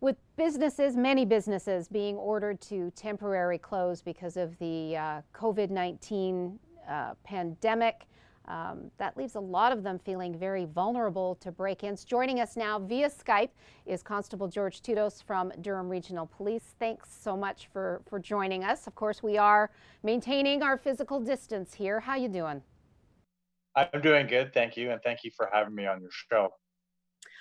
With businesses, many businesses being ordered to temporary close because of the COVID-19 pandemic, that leaves a lot of them feeling very vulnerable to break-ins. Joining us now via Skype is Constable George Tudos from Durham Regional Police. Thanks so much for joining us. Of course, we are maintaining our physical distance here. How you doing? I'm doing good, thank you, and thank you for having me on your show.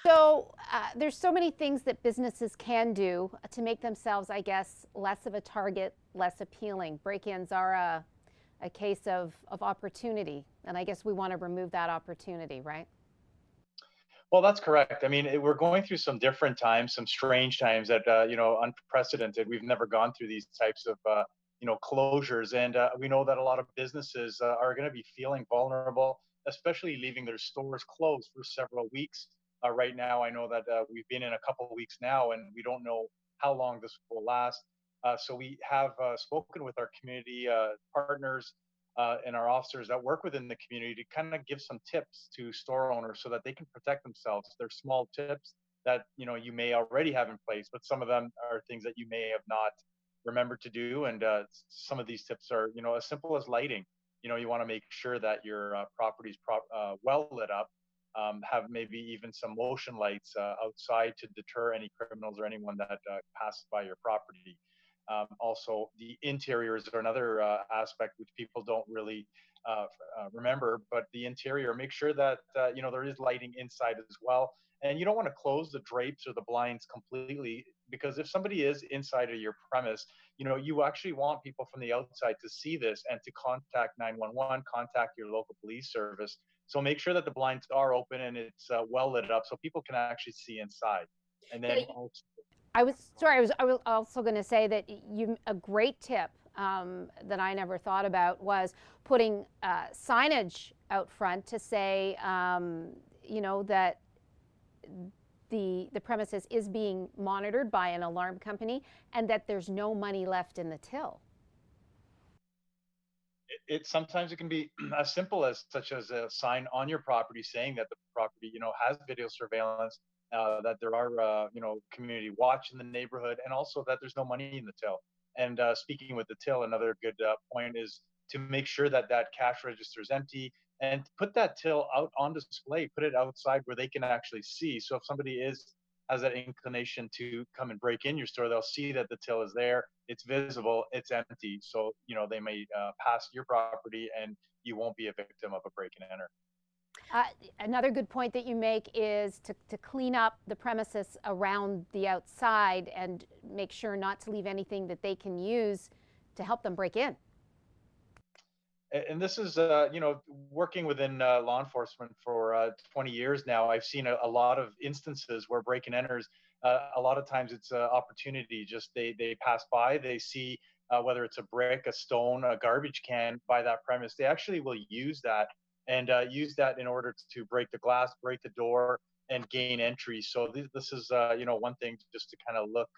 So there's so many things that businesses can do to make themselves, I guess, less of a target, less appealing. Break-ins are a case of opportunity, and I guess we want to remove that opportunity, right? Well, that's correct. I mean, we're going through some different times, some strange times that unprecedented. We've never gone through these types of closures, and we know that a lot of businesses are going to be feeling vulnerable, especially leaving their stores closed for several weeks. Right now, I know that we've been in a couple of weeks now, and we don't know how long this will last. So we have spoken with our community partners and our officers that work within the community to kind of give some tips to store owners so that they can protect themselves. They're small tips that you may already have in place, but some of them are things that you may have not remembered to do. And some of these tips are as simple as lighting. You want to make sure that your property is well lit up. Have maybe even some motion lights outside to deter any criminals or anyone that passes by your property. Also, the interiors are another aspect which people don't really remember, but the interior, make sure that there is lighting inside as well. And you don't want to close the drapes or the blinds completely, because if somebody is inside of your premise, you actually want people from the outside to see this and to contact 911, contact your local police service. So make sure that the blinds are open and it's well lit up so people can actually see inside. And then Yeah, also, I was also going to say that a great tip that I never thought about was putting signage out front to say, that the premises is being monitored by an alarm company and that there's no money left in the till. it sometimes it can be as simple as such as a sign on your property saying that the property has video surveillance, that there are community watch in the neighborhood, and also that there's no money in the till. And speaking with the till, another good point is to make sure that that cash register is empty and put that till out on display, put it outside where they can actually see. So if somebody has that inclination to come and break in your store, they'll see that the till is there, it's visible, it's empty. So, they may pass your property and you won't be a victim of a break and enter. Another good point that you make is to clean up the premises around the outside and make sure not to leave anything that they can use to help them break in. And this is, working within law enforcement for 20 years now. I've seen a lot of instances where break and enters, a lot of times it's an opportunity. Just they pass by, they see whether it's a brick, a stone, a garbage can by that premise. They actually will use that and use that in order to break the glass, break the door, and gain entry. So this is, one thing just to kind of look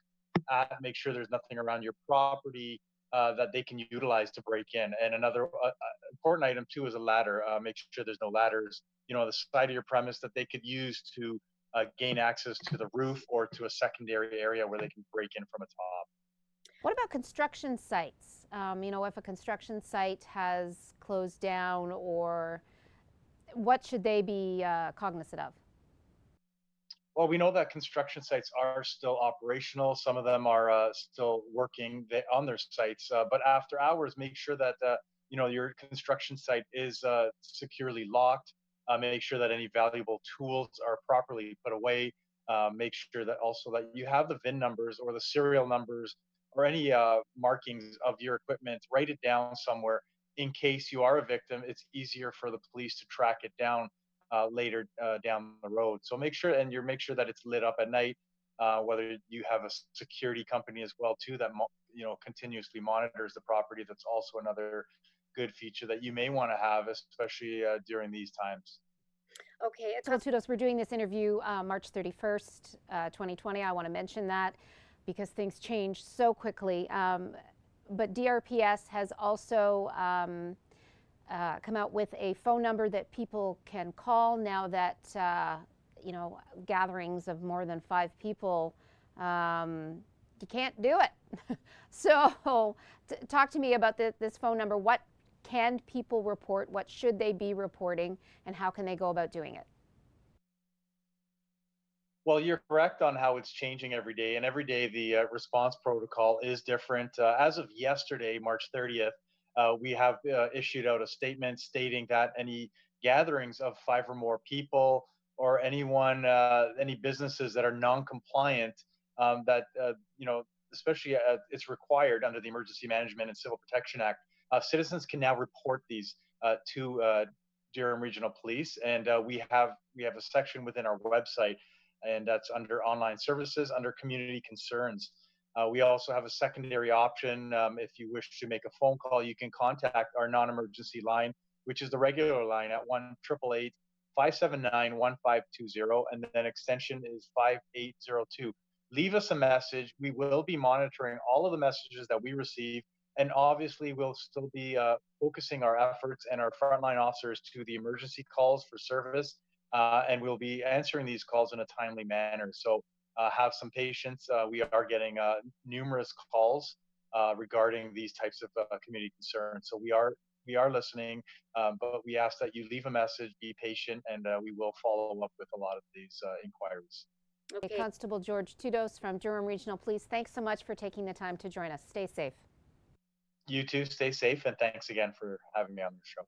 at, make sure there's nothing around your property that they can utilize to break in. And another important item too is a ladder. Make sure there's no ladders, on the side of your premise that they could use to gain access to the roof or to a secondary area where they can break in from a top. What about construction sites? If a construction site has closed down, or what should they be cognizant of? Well, we know that construction sites are still operational. Some of them are still working on their sites, but after hours, make sure that your construction site is securely locked. Make sure that any valuable tools are properly put away. Make sure that also that you have the VIN numbers or the serial numbers or any markings of your equipment. Write it down somewhere in case you are a victim. It's easier for the police to track it down later down the road. So make sure that it's lit up at night. Whether you have a security company as well too that continuously monitors the property. That's also another good feature that you may want to have, especially during these times. Okay, Tudos, we're doing this interview March 31st, 2020. I want to mention that because things change so quickly. But DRPS has also come out with a phone number that people can call now that gatherings of more than 5 people you can't do it. So talk to me about this phone number. What can people report? What should they be reporting? And how can they go about doing it? Well, you're correct on how it's changing every day, and every day the response protocol is different. As of yesterday, March 30th, we have issued out a statement stating that any gatherings of 5 or more people, or anyone, any businesses that are non-compliant, that especially it's required under the Emergency Management and Civil Protection Act. Citizens can now report these to Durham Regional Police, and we have a section within our website, and that's under online services, under community concerns. We also have a secondary option. If you wish to make a phone call, you can contact our non-emergency line, which is the regular line at 1-888-579-1520, and then extension is 5802. Leave us a message. We will be monitoring all of the messages that we receive, and obviously we'll still be focusing our efforts and our frontline officers to the emergency calls for service, and we'll be answering these calls in a timely manner. So have some patience. We are getting numerous calls regarding these types of community concerns. So we are listening, but we ask that you leave a message, be patient, and we will follow up with a lot of these inquiries. Okay. Constable George Tudos from Durham Regional Police, thanks so much for taking the time to join us. Stay safe. You too, stay safe, and thanks again for having me on the show.